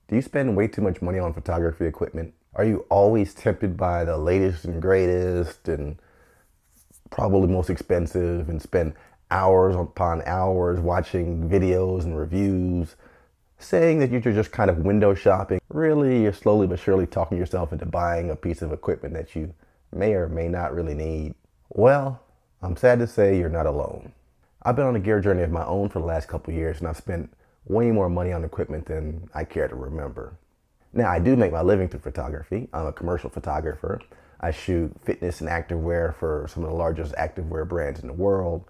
Do you spend way too much money on photography equipment? Are you always tempted by the latest and greatest and probably most expensive and spend hours upon hours watching videos and reviews, saying that you're just kind of window shopping? Really, you're slowly but surely talking yourself into buying a piece of equipment that you may or may not really need. Well, I'm sad to say you're not alone. I've been on a gear journey of my own for the last couple of years, and I've spent way more money on equipment than I care to remember. Now, I do make my living through photography. I'm a commercial photographer. I shoot fitness and activewear for some of the largest activewear brands in the world.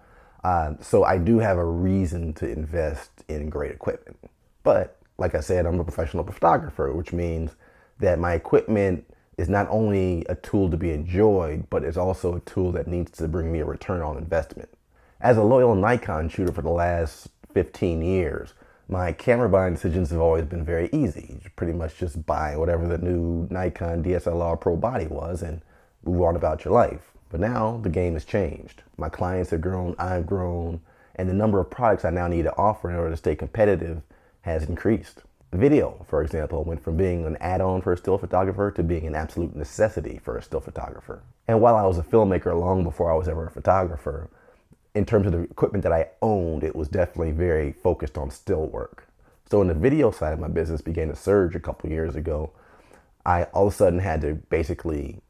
So I do have a reason to invest in great equipment. But like I said, I'm a professional photographer, which means that my equipment is not only a tool to be enjoyed, but it's also a tool that needs to bring me a return on investment. As a loyal Nikon shooter for the last 15 years, my camera buying decisions have always been very easy. You pretty much just buy whatever the new Nikon DSLR Pro body was and move on about your life. But now the game has changed. My clients have grown, I've grown, and the number of products I now need to offer in order to stay competitive has increased. Video, for example, went from being an add-on for a still photographer to being an absolute necessity for a still photographer. And while I was a filmmaker long before I was ever a photographer, in terms of the equipment that I owned, it was definitely very focused on still work. So when the video side of my business began to surge a couple years ago, I all of a sudden had to basically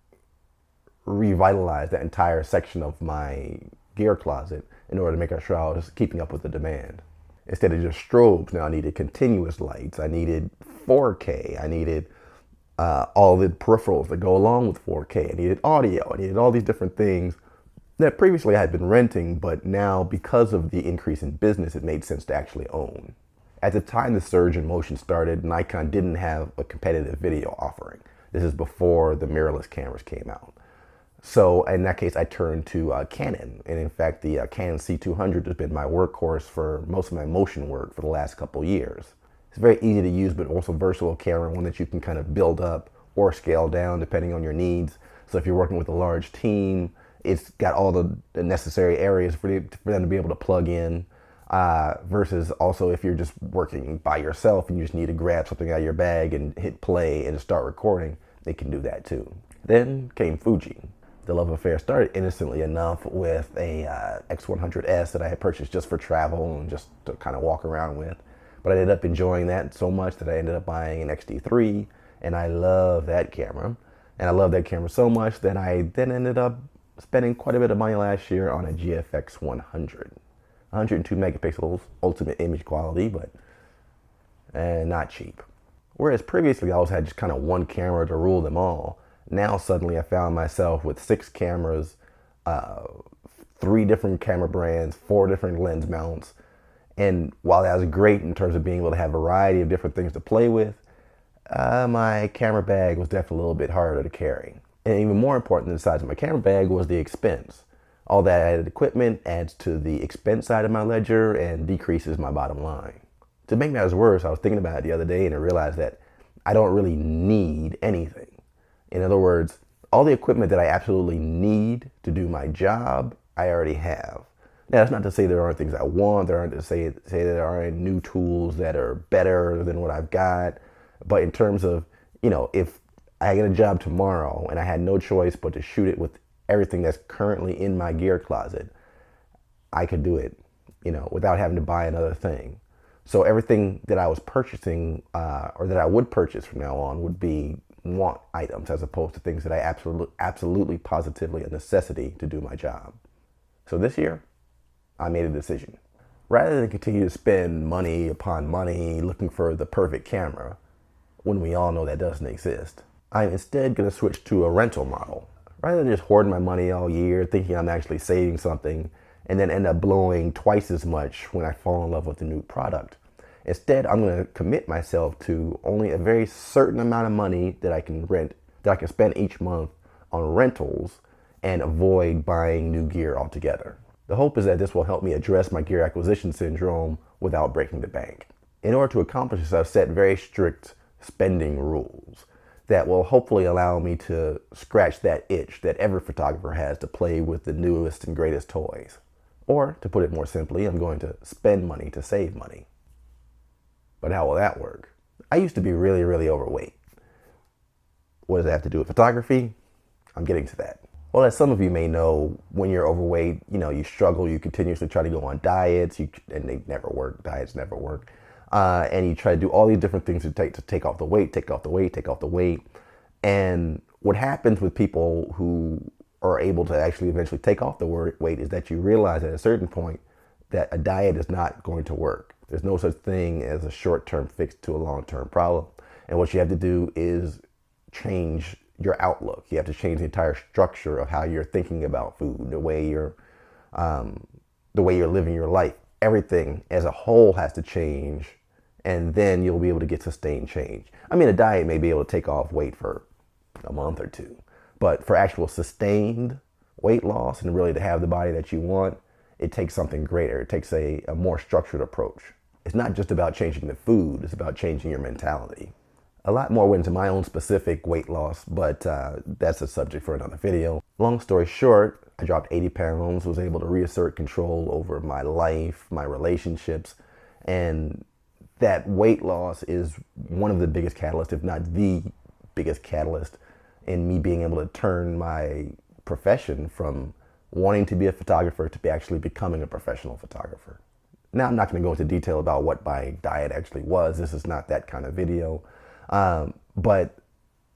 revitalize that entire section of my gear closet in order to make sure I was keeping up with the demand. Instead of just strobes, now I needed continuous lights. I needed 4K. I needed all the peripherals that go along with 4K. I needed audio. I needed all these different things that previously I had been renting, but now because of the increase in business, it made sense to actually own. At the time the surge in motion started, Nikon didn't have a competitive video offering. This is before the mirrorless cameras came out. So in that case, I turned to Canon. And in fact, the Canon C200 has been my workhorse for most of my motion work for the last couple years. It's a very easy to use, but also versatile camera, one that you can kind of build up or scale down depending on your needs. So if you're working with a large team, it's got all the necessary areas for them to be able to plug in, versus also if you're just working by yourself and you just need to grab something out of your bag and hit play and start recording, they can do that too. Then came Fuji. The love affair started innocently enough with a X100S that I had purchased just for travel and just to kind of walk around with. But I ended up enjoying that so much that I ended up buying an XT3, and I love that camera. And I love that camera so much that I then ended up spending quite a bit of money last year on a GFX 100. 102 megapixels, ultimate image quality, but not cheap. Whereas previously I always had just kind of one camera to rule them all. Now suddenly I found myself with 6 cameras, 3 different camera brands, 4 different lens mounts. And while that was great in terms of being able to have a variety of different things to play with, my camera bag was definitely a little bit harder to carry. And even more important than the size of my camera bag was the expense. All that added equipment adds to the expense side of my ledger and decreases my bottom line. To make matters worse, I was thinking about it the other day and I realized that I don't really need anything. In other words, all the equipment that I absolutely need to do my job, I already have. Now, that's not to say there aren't things I want. There aren't to say that there aren't new tools that are better than what I've got. But in terms of, if I get a job tomorrow and I had no choice but to shoot it with everything that's currently in my gear closet, I could do it, without having to buy another thing. So everything that I was purchasing, or that I would purchase from now on, would be want items as opposed to things that I absolutely positively a necessity to do my job. So this year, I made a decision. Rather than continue to spend money upon money looking for the perfect camera, when we all know that doesn't exist, I'm instead going to switch to a rental model. Rather than just hoarding my money all year, thinking I'm actually saving something, and then end up blowing twice as much when I fall in love with a new product. Instead, I'm going to commit myself to only a very certain amount of money that I can rent, that I can spend each month on rentals, and avoid buying new gear altogether. The hope is that this will help me address my gear acquisition syndrome without breaking the bank. In order to accomplish this, I've set very strict spending rules that will hopefully allow me to scratch that itch that every photographer has to play with the newest and greatest toys. Or, to put it more simply, I'm going to spend money to save money. But how will that work? I used to be really, really overweight. What does that have to do with photography? I'm getting to that. Well, as some of you may know, when you're overweight, you struggle. You continuously try to go on diets, and they never work. Diets never work. And you try to do all these different things to take off the weight, take off the weight, take off the weight. And what happens with people who are able to actually eventually take off the weight is that you realize at a certain point that a diet is not going to work. There's no such thing as a short-term fix to a long-term problem. And what you have to do is change your outlook. You have to change the entire structure of how you're thinking about food, the way you're living your life. Everything as a whole has to change, and then you'll be able to get sustained change. I mean, a diet may be able to take off weight for a month or two, but for actual sustained weight loss and really to have the body that you want, it takes something greater. It takes a more structured approach. It's not just about changing the food, it's about changing your mentality. A lot more went into my own specific weight loss, but that's a subject for another video. Long story short, I dropped 80 pounds, was able to reassert control over my life, my relationships, and that weight loss is one of the biggest catalysts, if not the biggest catalyst, in me being able to turn my profession from wanting to be a photographer to actually becoming a professional photographer. Now, I'm not going to go into detail about what my diet actually was. This is not that kind of video. But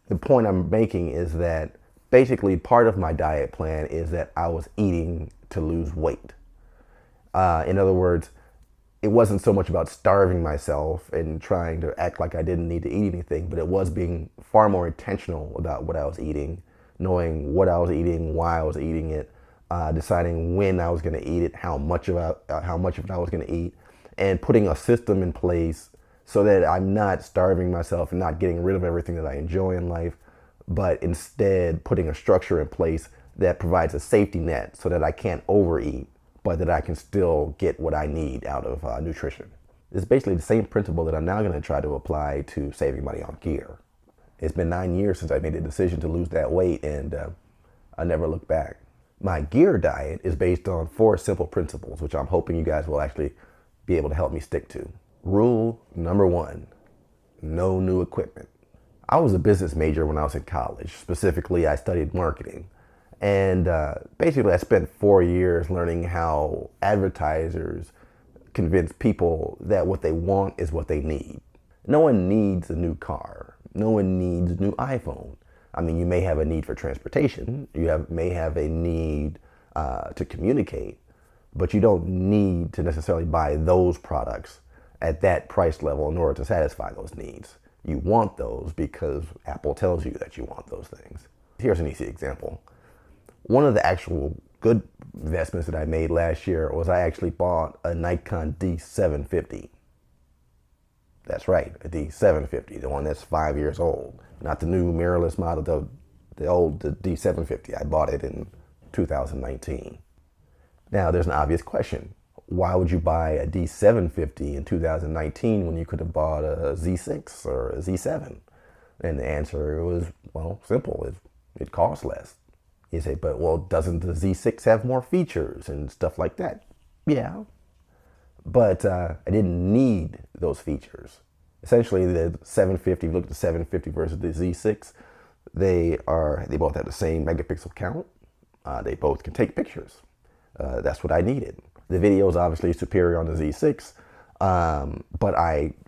the point I'm making is that basically part of my diet plan is that I was eating to lose weight. In other words, it wasn't so much about starving myself and trying to act like I didn't need to eat anything, but it was being far more intentional about what I was eating, knowing what I was eating, why I was eating it, deciding when I was going to eat it, how much of it I was going to eat, and putting a system in place so that I'm not starving myself and not getting rid of everything that I enjoy in life, but instead putting a structure in place that provides a safety net so that I can't overeat, but that I can still get what I need out of nutrition. It's basically the same principle that I'm now going to try to apply to saving money on gear. It's been 9 years since I made the decision to lose that weight, and I never looked back. My gear diet is based on 4 simple principles, which I'm hoping you guys will actually be able to help me stick to. Rule number 1, no new equipment. I was a business major when I was in college. Specifically, I studied marketing. And basically, I spent 4 years learning how advertisers convince people that what they want is what they need. No one needs a new car. No one needs a new iPhone. I mean, you may have a need for transportation. You may have a need to communicate, but you don't need to necessarily buy those products at that price level in order to satisfy those needs. You want those because Apple tells you that you want those things. Here's an easy example. One of the actual good investments that I made last year was I actually bought a Nikon D750. That's right, a D750, the one that's 5 years old. Not the new mirrorless model, the old D750. I bought it in 2019. Now, there's an obvious question. Why would you buy a D750 in 2019 when you could have bought a Z6 or a Z7? And the answer was, well, simple. It costs less. You say, but well, doesn't the Z6 have more features and stuff like that? Yeah, but I didn't need those features. Essentially, the 750, if you look at the 750 versus the Z6, they both have the same megapixel count. They both can take pictures. That's what I needed. The video is obviously superior on the Z6, but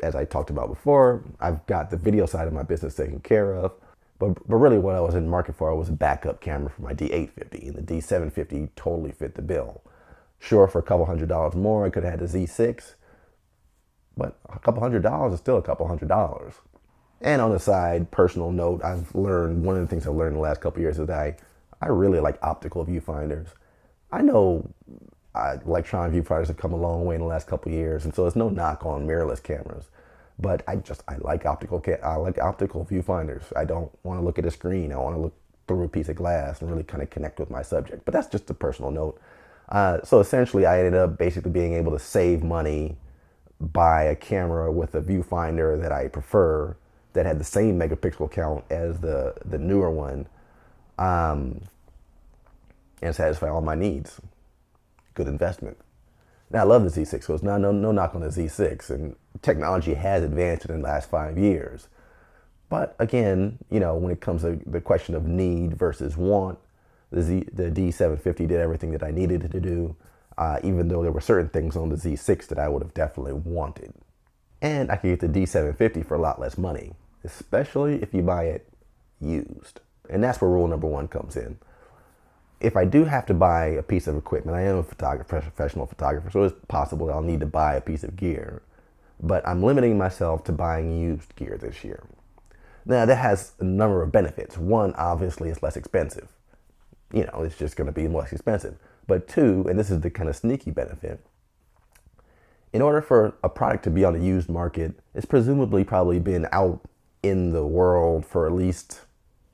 as I talked about before, I've got the video side of my business taken care of. But really what I was in the market for was a backup camera for my D850, and the D750 totally fit the bill. Sure, for a couple $100 more, I could have had the Z6, but a couple $100 is still a couple $100. And on the side, personal note, one of the things I've learned in the last couple of years is that I really like optical viewfinders. I know electron viewfinders have come a long way in the last couple of years, and so there's no knock on mirrorless cameras. But I like optical viewfinders. I don't want to look at a screen. I want to look through a piece of glass and really kind of connect with my subject. But that's just a personal note. So essentially, I ended up basically being able to save money, buy a camera with a viewfinder that I prefer, that had the same megapixel count as the newer one, and satisfy all my needs. Good investment. And I love the Z6, so it's not no knock on the Z6. And technology has advanced in the last 5 years. But again, when it comes to the question of need versus want, the D750 did everything that I needed it to do, even though there were certain things on the Z6 that I would have definitely wanted. And I could get the D750 for a lot less money, especially if you buy it used. And that's where rule number one comes in. If I do have to buy a piece of equipment, I am a professional photographer, so it's possible that I'll need to buy a piece of gear. But I'm limiting myself to buying used gear this year. Now, that has a number of benefits. One, obviously, it's less expensive. It's just going to be less expensive. But two, and this is the kind of sneaky benefit, in order for a product to be on the used market, it's presumably probably been out in the world for at least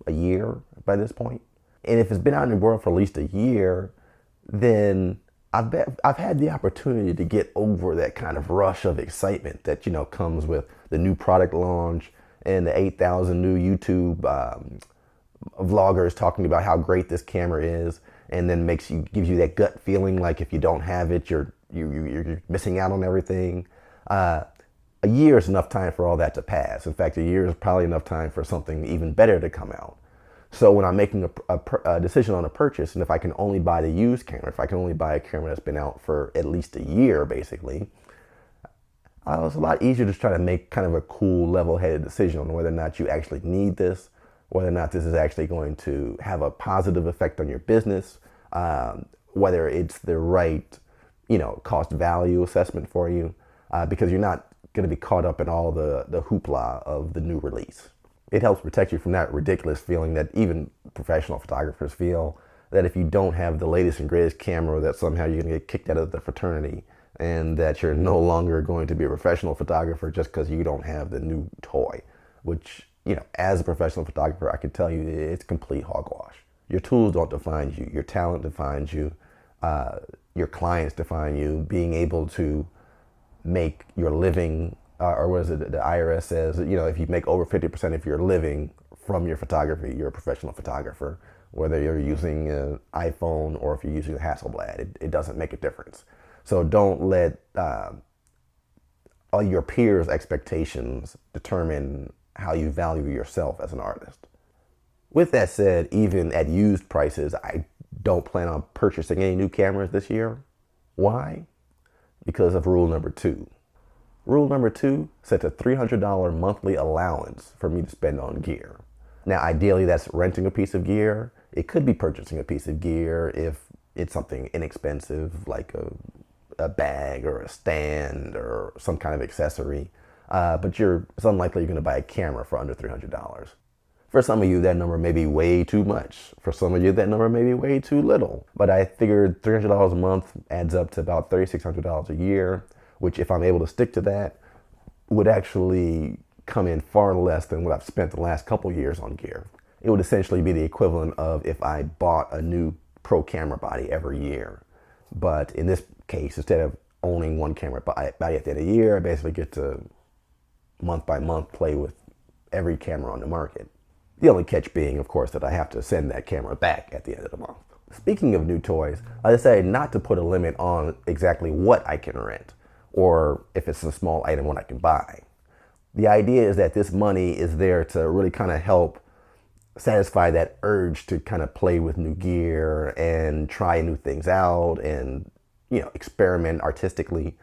a year by this point. And if it's been out in the world for at least a year, then I've had the opportunity to get over that kind of rush of excitement that comes with the new product launch and the 8,000 new YouTube vloggers talking about how great this camera is, and then gives you that gut feeling like if you don't have it, you're missing out on everything. A year is enough time for all that to pass. In fact, a year is probably enough time for something even better to come out. So when I'm making a decision on a purchase, and if I can only buy the used camera, if I can only buy a camera that's been out for at least a year, basically, it's a lot easier to try to make kind of a cool, level-headed decision on whether or not you actually need this, whether or not this is actually going to have a positive effect on your business, whether it's the right, cost value assessment for you, because you're not going to be caught up in all the hoopla of the new release. It helps protect you from that ridiculous feeling that even professional photographers feel, that if you don't have the latest and greatest camera, that somehow you're going to get kicked out of the fraternity, and that you're no longer going to be a professional photographer just because you don't have the new toy, which, as a professional photographer, I can tell you it's complete hogwash. Your tools don't define you. Your talent defines you. Your clients define you. Being able to make your living, or what is it, the IRS says, if you make over 50% of your living from your photography, you're a professional photographer. Whether you're using an iPhone or if you're using a Hasselblad, it doesn't make a difference. So don't let all your peers' expectations determine how you value yourself as an artist. With that said, even at used prices, I don't plan on purchasing any new cameras this year. Why? Because of rule number two. Rule number two sets a $300 monthly allowance for me to spend on gear. Now, ideally, that's renting a piece of gear. It could be purchasing a piece of gear if it's something inexpensive, like a bag or a stand or some kind of accessory. But it's unlikely you're going to buy a camera for under $300. For some of you, that number may be way too much. For some of you, that number may be way too little. But I figured $300 a month adds up to about $3,600 a year, which, if I'm able to stick to that, would actually come in far less than what I've spent the last couple years on gear. It would essentially be the equivalent of if I bought a new pro camera body every year. But in this case, instead of owning one camera body at the end of the year, I basically get to month by month play with every camera on the market. The only catch being, of course, that I have to send that camera back at the end of the month. Speaking of new toys, I decided not to put a limit on exactly what I can rent, or if it's a small item, what I can buy. The idea is that this money is there to really kind of help satisfy that urge to kind of play with new gear and try new things out and, experiment artistically.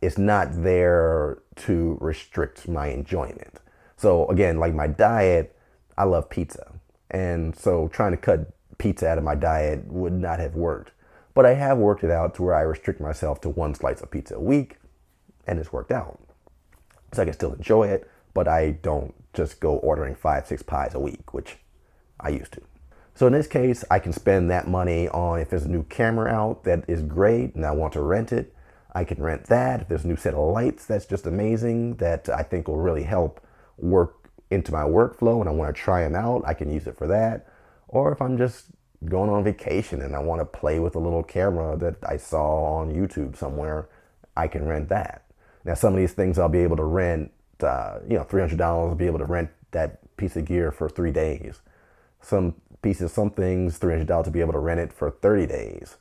It's not there to restrict my enjoyment. So again, like my diet, I love pizza. And so trying to cut pizza out of my diet would not have worked. But I have worked it out to where I restrict myself to one slice of pizza a week, and it's worked out. So I can still enjoy it, but I don't just go ordering 5-6 pies a week, which I used to. So in this case, I can spend that money on, if there's a new camera out that is great and I want to rent it, I can rent that. If there's a new set of lights that's just amazing that I think will really help work into my workflow and I want to try them out, I can use it for that. Or if I'm just going on vacation and I want to play with a little camera that I saw on YouTube somewhere, I can rent that. Now, some of these things I'll be able to rent, $300, I'll be able to rent that piece of gear for 3 days. Some things, $300 to be able to rent it for 30 days.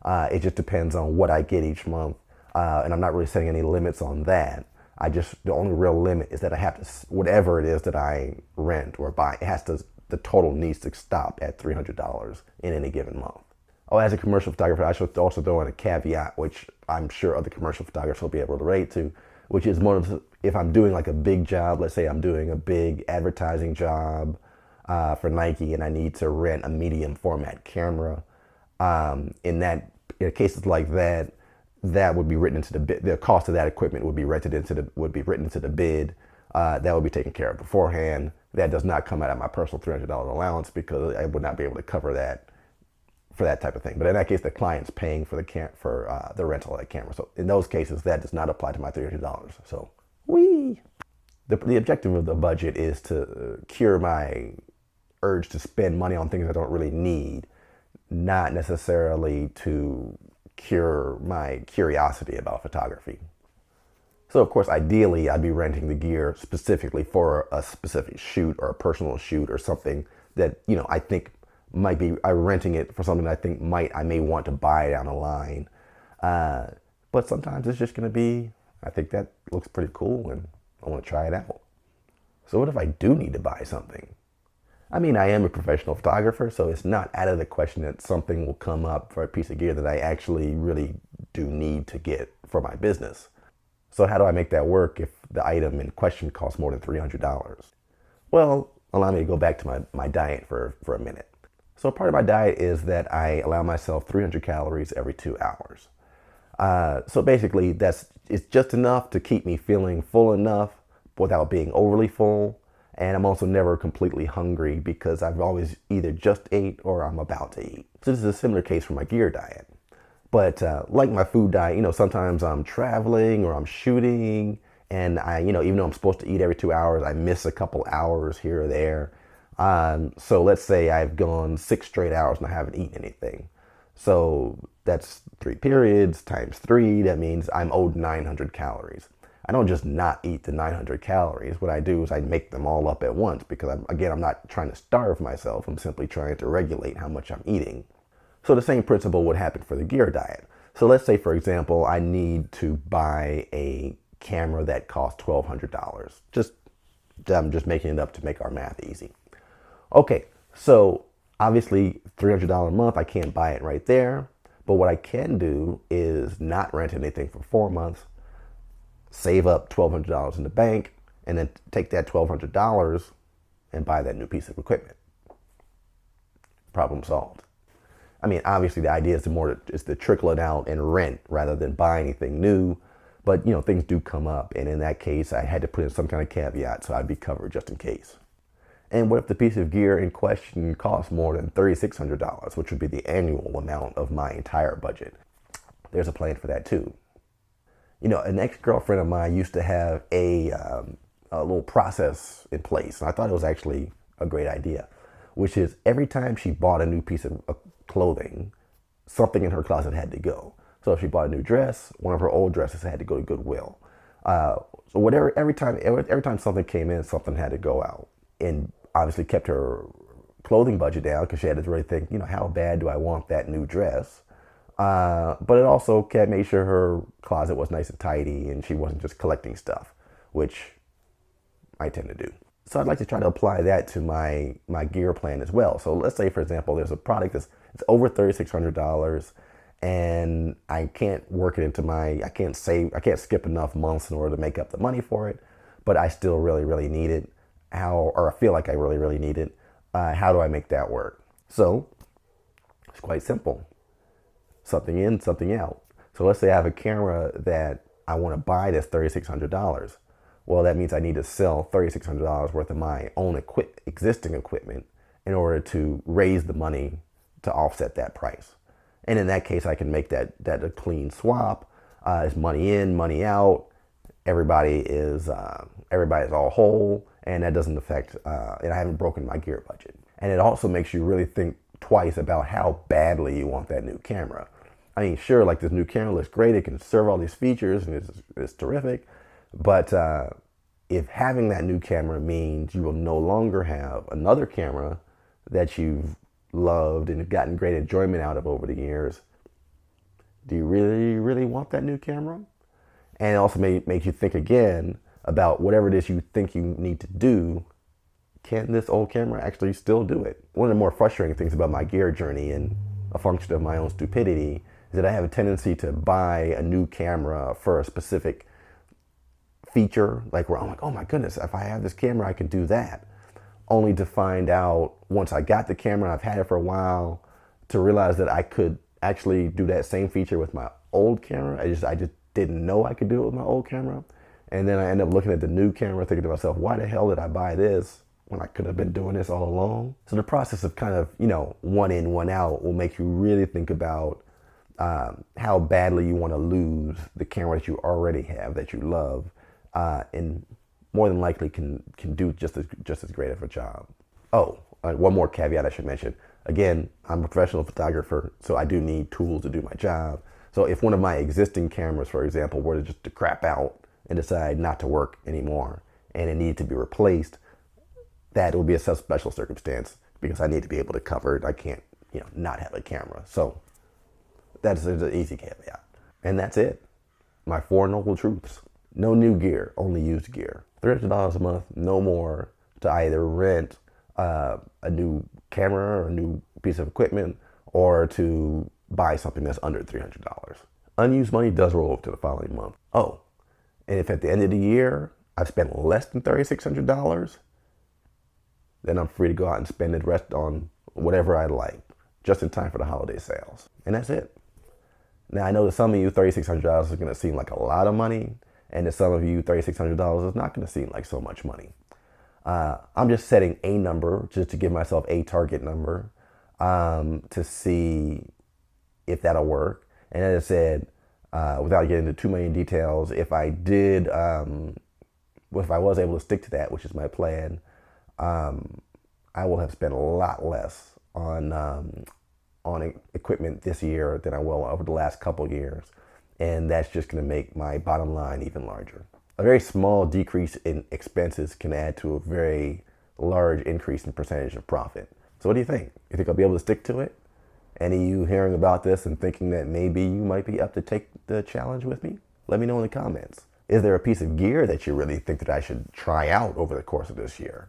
It just depends on what I get each month, and I'm not really setting any limits on that. The only real limit is that I have to, whatever it is that I rent or buy, the total needs to stop at $300 in any given month. Oh, as a commercial photographer, I should also throw in a caveat, which I'm sure other commercial photographers will be able to relate to, which is more of if I'm doing like a big job, let's say I'm doing a big advertising job for Nike and I need to rent a medium format camera. In cases like that, that would be written into the bid. The cost of that equipment would be written into the bid. That would be taken care of beforehand. That does not come out of my personal $300 allowance because I would not be able to cover that for that type of thing. But in that case, the client's paying for the rental of that camera. So in those cases, that does not apply to my $300. So, the objective of the budget is to cure my urge to spend money on things I don't really need, not necessarily to cure my curiosity about photography. So of course, ideally, I'd be renting the gear specifically for a specific shoot or a personal shoot or something that, I think might be, I'm renting it for something that I think I may want to buy down the line. But sometimes it's just going to be, I think that looks pretty cool and I want to try it out. So what if I do need to buy something? I mean, I am a professional photographer, so it's not out of the question that something will come up for a piece of gear that I actually really do need to get for my business. So how do I make that work if the item in question costs more than $300? Well, allow me to go back to my diet for a minute. So part of my diet is that I allow myself 300 calories every 2 hours. So basically, it's just enough to keep me feeling full enough without being overly full. And I'm also never completely hungry because I've always either just ate or I'm about to eat. So this is a similar case for my gear diet. But like my food diet, sometimes I'm traveling or I'm shooting and even though I'm supposed to eat every 2 hours, I miss a couple hours here or there. So let's say I've gone 6 straight hours and I haven't eaten anything. So that's 3 periods times 3. That means I'm owed 900 calories. I don't just not eat the 900 calories. What I do is I make them all up at once because I'm not trying to starve myself. I'm simply trying to regulate how much I'm eating. So the same principle would happen for the gear diet. So let's say, for example, I need to buy a camera that costs $1,200. I'm just making it up to make our math easy. Okay, so obviously $300 a month, I can't buy it right there. But what I can do is not rent anything for 4 months, save up $1,200 in the bank, and then take that $1,200 and buy that new piece of equipment. Problem solved. I mean, obviously the idea is to trickle it out and rent rather than buy anything new. But, things do come up. And in that case, I had to put in some kind of caveat so I'd be covered just in case. And what if the piece of gear in question costs more than $3,600, which would be the annual amount of my entire budget? There's a plan for that too. An ex-girlfriend of mine used to have a little process in place. And I thought it was actually a great idea, which is every time she bought a new piece of clothing, something in her closet had to go. So if she bought a new dress, one of her old dresses had to go to Goodwill. So every time something came in, something had to go out. And obviously kept her clothing budget down because she had to really think, how bad do I want that new dress? But it also made sure her closet was nice and tidy and she wasn't just collecting stuff, which I tend to do. So I'd like to try to apply that to my gear plan as well. So let's say, for example, there's a product it's over $3,600 and I can't work it into I can't skip enough months in order to make up the money for it, but I still really, really need it. Or I feel like I really, really need it. How do I make that work? So it's quite simple. Something in, something out. So let's say I have a camera that I want to buy that's $3,600. Well, that means I need to sell $3,600 worth of my own existing equipment in order to raise the money to offset that price. And in that case, I can make that a clean swap. It's money in, money out. Everybody is all whole, and that doesn't affect. And I haven't broken my gear budget. And it also makes you really think twice about how badly you want that new camera. I mean, sure, like this new camera looks great. It can serve all these features and it's terrific. But if having that new camera means you will no longer have another camera that you've loved and gotten great enjoyment out of over the years, Do you really, really want that new camera? And it also makes you think again about whatever it is you think you need to do. Can this old camera actually still do it? One of the more frustrating things about my gear journey, and a function of my own stupidity, is that I have a tendency to buy a new camera for a specific feature, like where I'm like, oh my goodness, if I have this camera, I can do that. Only to find out once I got the camera, I've had it for a while, to realize that I could actually do that same feature with my old camera. I just didn't know I could do it with my old camera. And then I end up looking at the new camera thinking to myself, why the hell did I buy this when I could have been doing this all along? So the process of kind of, one in, one out will make you really think about how badly you want to lose the camera that you already have, that you love, and more than likely can do just as great of a job. Oh, one more caveat I should mention. Again, I'm a professional photographer, so I do need tools to do my job. So if one of my existing cameras, for example, were to just to crap out and decide not to work anymore and it needed to be replaced, that would be a special circumstance because I need to be able to cover it. I can't, not have a camera. So that's an easy caveat. And that's it. My four noble truths. No new gear, only used gear. $300 a month, no more, to either rent a new camera or a new piece of equipment, or to buy something that's under $300. Unused money does roll over to the following month. Oh, and if at the end of the year I've spent less than $3,600, then I'm free to go out and spend the rest on whatever I like, just in time for the holiday sales. And that's it. Now, I know to some of you, $3,600 is going to seem like a lot of money, and to some of you, $3,600 is not going to seem like so much money. I'm just setting a number, just to give myself a target number, to see if that'll work. And as I said, without getting into too many details, if I was able to stick to that, which is my plan, I will have spent a lot less on equipment this year than I will over the last couple years. And that's just going to make my bottom line even larger. A very small decrease in expenses can add to a very large increase in percentage of profit. So what do you think? You think I'll be able to stick to it? Any of you hearing about this and thinking that maybe you might be up to take the challenge with me? Let me know in the comments. Is there a piece of gear that you really think that I should try out over the course of this year?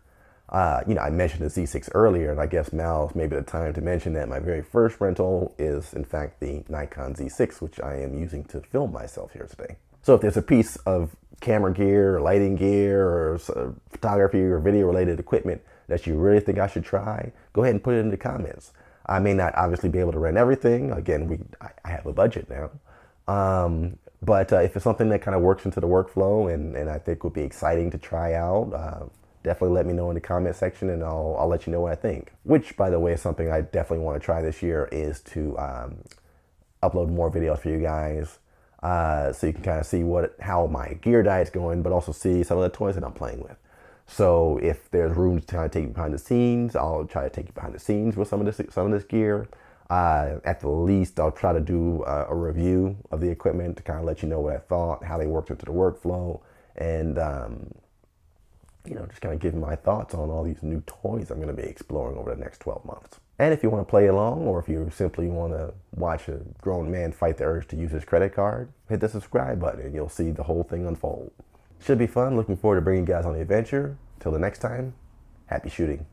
I mentioned the Z6 earlier, and I guess now is maybe the time to mention that my very first rental is, in fact, the Nikon Z6, which I am using to film myself here today. So if there's a piece of camera gear, or lighting gear, or photography or video related equipment that you really think I should try, go ahead and put it in the comments. I may not obviously be able to rent everything. Again, I have a budget now. But if it's something that kind of works into the workflow and I think would be exciting to try out, definitely let me know in the comment section, and I'll let you know what I think. Which, by the way, is something I definitely want to try this year, is to upload more videos for you guys, so you can kind of see how my gear diet's going, but also see some of the toys that I'm playing with. So if there's room to kind of take you behind the scenes, I'll try to take you behind the scenes with some of this gear. At the least, I'll try to do a review of the equipment to kind of let you know what I thought, how they worked into the workflow, and just kind of give my thoughts on all these new toys I'm going to be exploring over the next 12 months. And if you want to play along, or if you simply want to watch a grown man fight the urge to use his credit card, hit the subscribe button and you'll see the whole thing unfold. Should be fun. Looking forward to bringing you guys on the adventure. Till the next time, happy shooting.